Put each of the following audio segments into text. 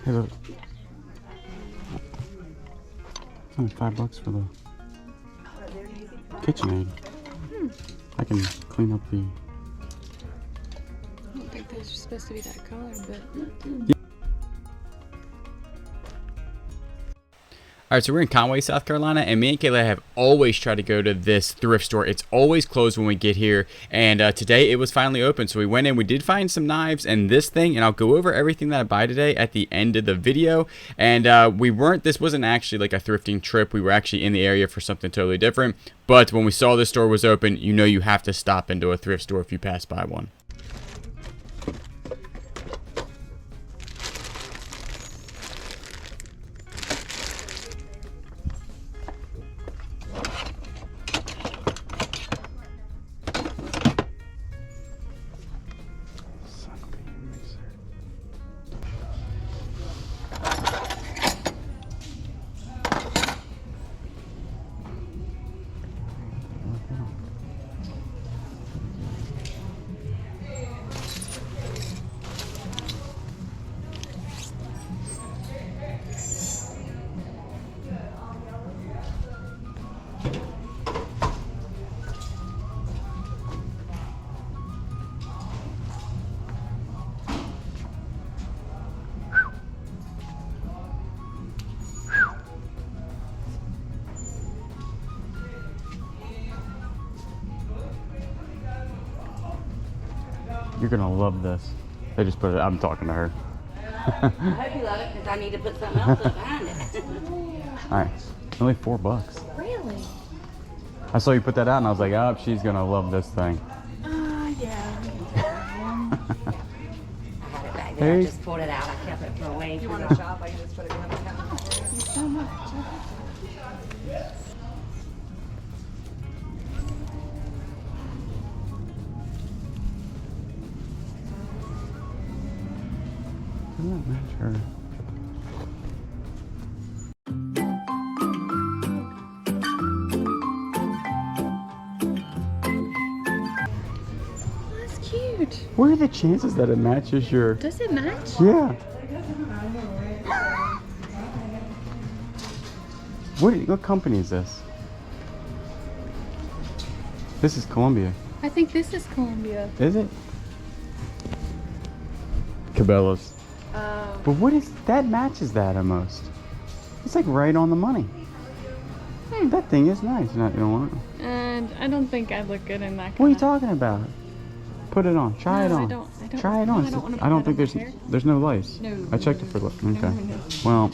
Hey, look. It's only $5 for the KitchenAid. I can clean up the... I don't think those are supposed to be that color, but... Alright, so we're in Conway, South Carolina, and me and Kayla have always tried to go to this thrift store. It's always closed when we get here, and today it was finally open. So we went in, we did find some knives and this thing, and I'll go over everything that I buy today at the end of the video. And this wasn't actually like a thrifting trip. We were actually in the area for something totally different. But when we saw this store was open, you know you have to stop into a thrift store if you pass by one. You're gonna love this. They just put it, I'm talking to her. I hope you love it because I need to put something else up behind it. Alright, only $4. Really? I saw you put that out and I was like, oh, she's gonna love this thing. Yeah. I had it back there. I just pulled it out. I kept it for a way. You want to shop? I can just put it in the counter. Thank you so much. Doesn't that match her? That's cute. What are the chances that it matches your... Does it match? Yeah. What company is this? This is Columbia. I think this is Columbia. Is it? Cabela's. But what is that? Matches that almost. It's like right on the money. That thing is nice. You don't want it? And I don't think I'd look good in that. What are you talking about? Put it on. Try it on. I don't. Try it No, on. I don't wanna I don't put think that on there's no lice. No. I checked it for lice. Okay. No. Well,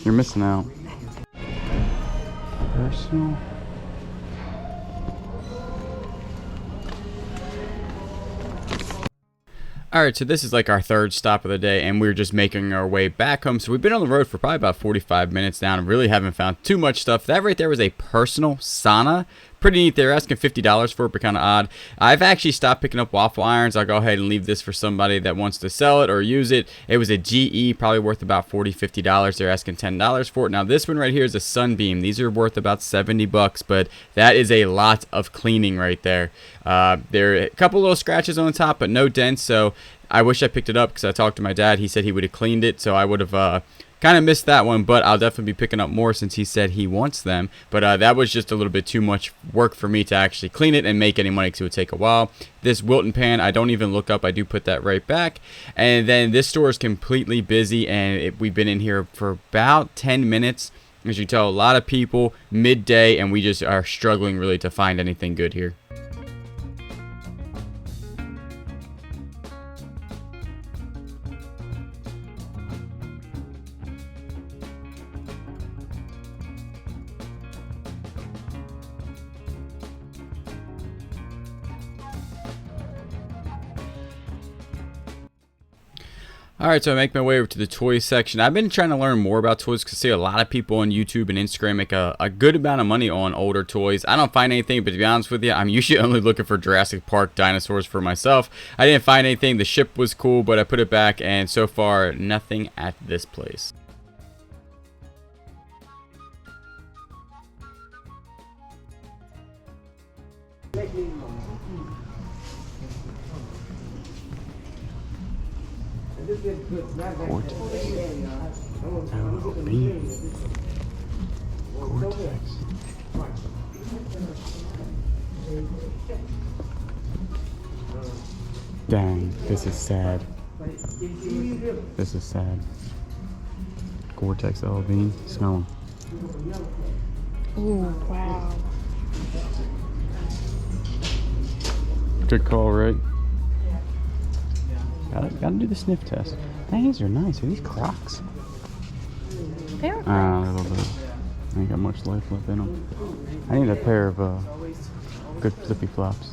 you're missing out. Personal. Alright, so this is like our third stop of the day, and we're just making our way back home. So we've been on the road for probably about 45 minutes now, and really haven't found too much stuff. That right there was a personal sauna. Pretty neat. They're asking $50 for it, but kind of odd. I've actually stopped picking up waffle irons. I'll go ahead and leave this for somebody that wants to sell it or use it. It was a GE, probably worth about $40, $50. They're asking $10 for it. Now this one right here is a Sunbeam. These are worth about $70, but that is a lot of cleaning right there. There are a couple little scratches on the top, but no dents. So I wish I picked it up because I talked to my dad. He said he would have cleaned it, so I would have kind of missed that one, but I'll definitely be picking up more since he said he wants them. But that was just a little bit too much work for me to actually clean it and make any money, because it would take a while. This Wilton pan, I don't even look up. I do put that right back. And then this store is completely busy, and we've been in here for about 10 minutes. As you can tell, a lot of people, midday, and we just are struggling really to find anything good here. Alright, so I make my way over to the toys section. I've been trying to learn more about toys because I see a lot of people on YouTube and Instagram make a good amount of money on older toys. I don't find anything, but to be honest with you, I'm usually only looking for Jurassic Park dinosaurs for myself. I didn't find anything. The ship was cool, but I put it back, and so far, nothing at this place. Vortex. Oh, beam. Vortex. Dang, this is sad. This is sad. Gore-Tex L bean. Smell them. Ooh, wow. Good call, right? Gotta do the sniff test. Dang, these are nice. Are these Crocs? They are A little bit. I ain't got much life left in them. I need a pair of good flippy flops.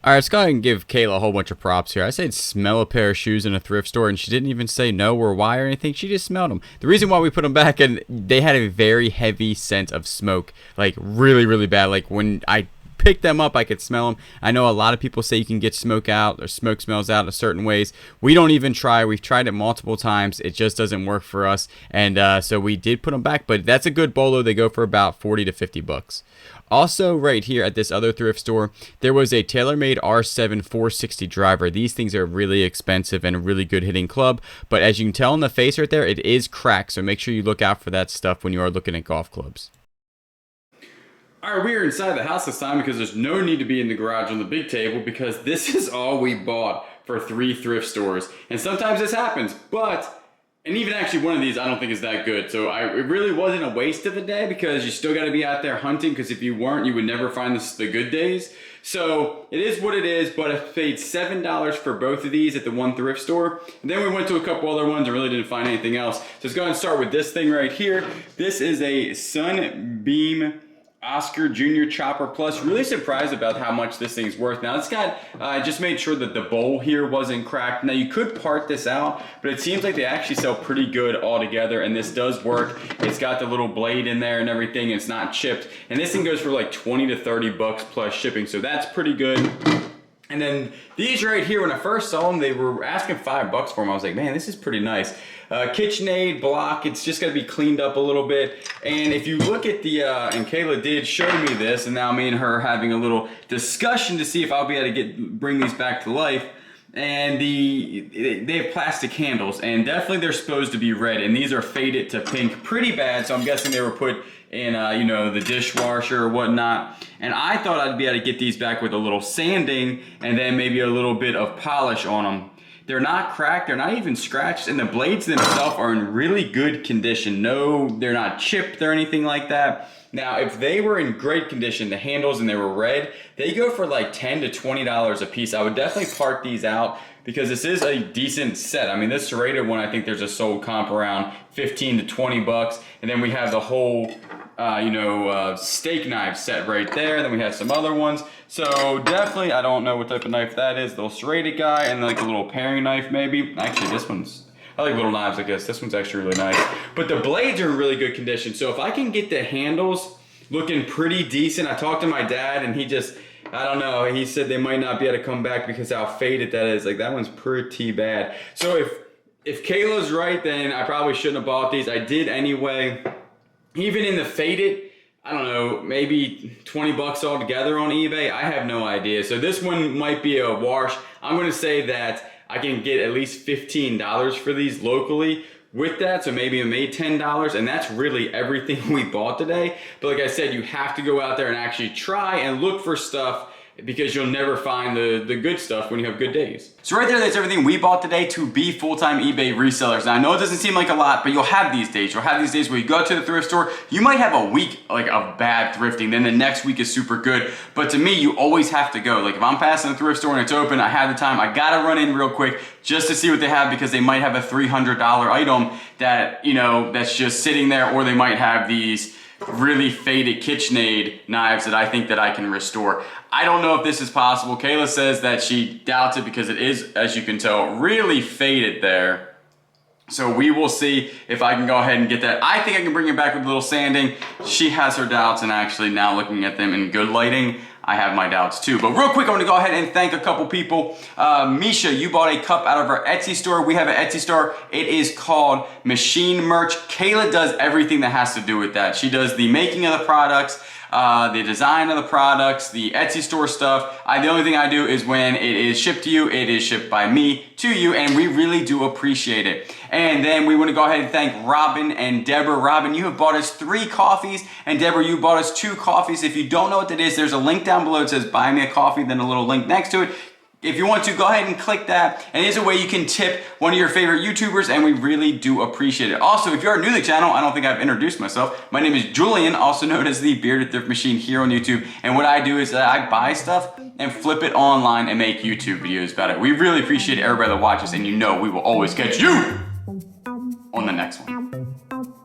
All right, let's go ahead and give Kayla a whole bunch of props here. I said smell a pair of shoes in a thrift store, and she didn't even say no or why or anything. She just smelled them. The reason why we put them back, and they had a very heavy scent of smoke, like really, really bad. Like when I picked them up, I could smell them. I know a lot of people say you can get smoke out or smoke smells out in certain ways. We don't even try. We've tried it multiple times. It just doesn't work for us, and so we did put them back. But that's a good bolo. They go for about 40 to 50 bucks. Also, right here at this other thrift store, there was a TaylorMade R7 460 driver. These things are really expensive and a really good hitting club, but as you can tell in the face right there, it is cracked, so make sure you look out for that stuff when you are looking at golf clubs. All right, we are inside the house this time because there's no need to be in the garage on the big table because this is all we bought for 3 thrift stores. And sometimes this happens, and even actually one of these I don't think is that good. So it really wasn't a waste of a day because you still got to be out there hunting, because if you weren't, you would never find the good days. So it is what it is, but I paid $7 for both of these at the one thrift store. And then we went to a couple other ones and really didn't find anything else. So let's go ahead and start with this thing right here. This is a Sunbeam Oscar Junior Chopper Plus. Really surprised about how much this thing's worth. Now it's got, I just made sure that the bowl here wasn't cracked. Now you could part this out, but it seems like they actually sell pretty good all together, and this does work. It's got the little blade in there and everything. It's not chipped, and this thing goes for like 20 to 30 bucks plus shipping, so that's pretty good. And then these right here, when I first saw them, they were asking $5 for them. I was like, man, this is pretty nice. KitchenAid block, it's just gotta be cleaned up a little bit. And if you look at the, and Kayla did show me this, and now me and her having a little discussion to see if I'll be able to bring these back to life. And they have plastic handles, and definitely they're supposed to be red, and these are faded to pink pretty bad, so I'm guessing they were put in you know, the dishwasher or whatnot. And I thought I'd be able to get these back with a little sanding and then maybe a little bit of polish on them. They're not cracked, they're not even scratched, and the blades themselves are in really good condition. No, they're not chipped or anything like that. Now, if they were in great condition, the handles, and they were red, they go for like $10 to $20 a piece. I would definitely part these out because this is a decent set. I mean, this serrated one, I think there's a sold comp around 15 to 20 bucks. And then we have the whole, steak knife set right there. Then we have some other ones. So definitely, I don't know what type of knife that is. The little serrated guy, and like a little paring knife maybe. Actually, this one's, I like little knives, I guess. This one's actually really nice. But the blades are in really good condition. So if I can get the handles looking pretty decent. I talked to my dad, and he just, I don't know, he said they might not be able to come back because how faded that is. Like, that one's pretty bad. So if Kayla's right, then I probably shouldn't have bought these. I did anyway. Even in the faded, I don't know, maybe 20 bucks altogether on eBay. I have no idea. So this one might be a wash. I'm going to say that I can get at least $15 for these locally with that, so maybe I made $10, and that's really everything we bought today. But like I said, you have to go out there and actually try and look for stuff, because you'll never find the good stuff when you have good days. So right there, that's everything we bought today to be full-time eBay resellers. Now I know it doesn't seem like a lot, but you'll have these days. You'll have these days where you go to the thrift store, you might have a week like of bad thrifting, then the next week is super good. But to me, you always have to go. Like if I'm passing the thrift store and it's open, I have the time, I gotta run in real quick just to see what they have, because they might have a $300 item that, you know, that's just sitting there, or they might have these really faded KitchenAid knives that I think that I can restore. I don't know if this is possible. Kayla says that she doubts it because it is, as you can tell, really faded there. So we will see if I can go ahead and get that. I think I can bring it back with a little sanding. She has her doubts, and actually now looking at them in good lighting, I have my doubts too. But real quick, I want to go ahead and thank a couple people. Misha, you bought a cup out of our Etsy store. We have an Etsy store. It is called Machine Merch. Kayla does everything that has to do with that. She does the making of the products. the design of the products, the Etsy store stuff. The only thing I do is when it is shipped to you, it is shipped by me to you, and we really do appreciate it. And then we want to go ahead and thank Robin and Deborah. Robin, you have bought us 3 coffees, and Deborah, you bought us 2 coffees. If you don't know what that is, there's a link down below that says buy me a coffee, then a little link next to it. If you want to, go ahead and click that, and it is a way you can tip one of your favorite YouTubers, and we really do appreciate it. Also, if you are new to the channel, I don't think I've introduced myself. My name is Julian, also known as the Bearded Thrift Machine here on YouTube, and what I do is that I buy stuff and flip it online and make YouTube videos about it. We really appreciate everybody that watches, and you know we will always catch you on the next one.